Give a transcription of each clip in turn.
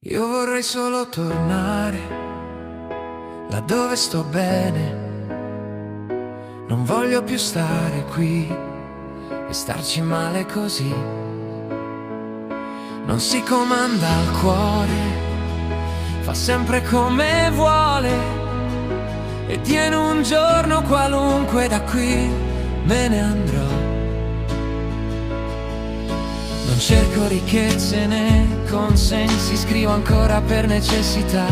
Io vorrei solo tornare laddove sto bene. Non voglio più stare qui e starci male così. Non si comanda il cuore, fa sempre come vuole, ed io in un giorno qualunque da qui me ne andrò. Non cerco ricchezze né consensi, scrivo ancora per necessità,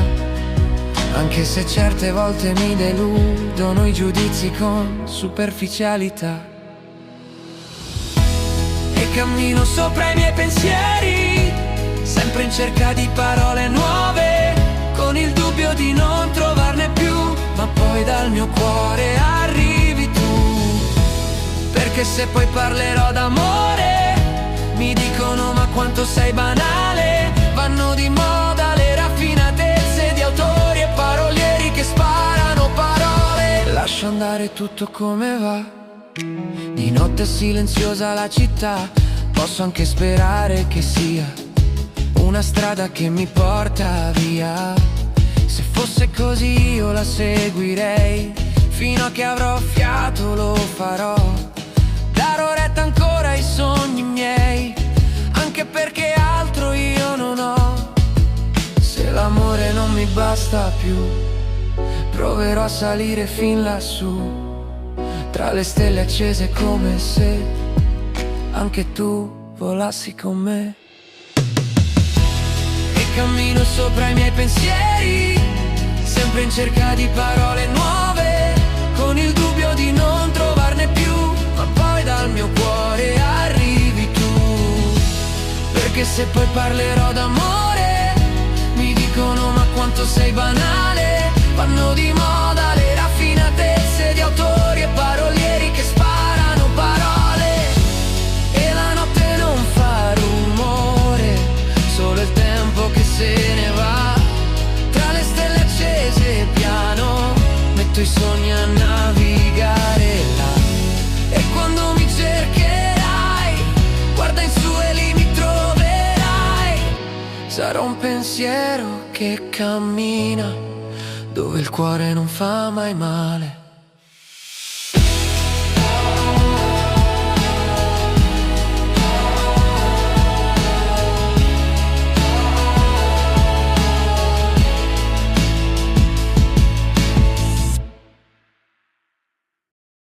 anche se certe volte mi deludono i giudizi con superficialità. E cammino sopra i miei pensieri, sempre in cerca di parole nuove, con il dubbio di non trovarne più, ma poi dal mio cuore arrivi tu. Perché se poi parlerò d'amore mi dicono ma quanto sei banale. Vanno di moda le raffinatezze di autori e parolieri che sparano parole. Lascio andare tutto come va, di notte è silenziosa la città. Posso anche sperare che sia una strada che mi porta via. Se fosse così io la seguirei, fino a che avrò fiato lo farò. Darò retta ancora ai sogni miei, anche perché altro io non ho. Se l'amore non mi basta più, proverò a salire fin lassù, tra le stelle accese, come se anche tu volassi con me. E cammino sopra i miei pensieri, sempre in cerca di parole nuove, con il dubbio di non trovarne più, ma poi dal mio cuore arrivi tu. Perché se poi parlerò d'amore mi dicono ma quanto sei banale. Vanno di moda le raffinatezze di autori e parolieri che sparano parole, e la notte non fa rumore, solo il tempo che se ne va. Tra le stelle accese piano metto i sogni a navigare là. E quando mi cercherai, guarda in su e lì mi troverai. Sarò un pensiero che cammina dove il cuore non fa mai male.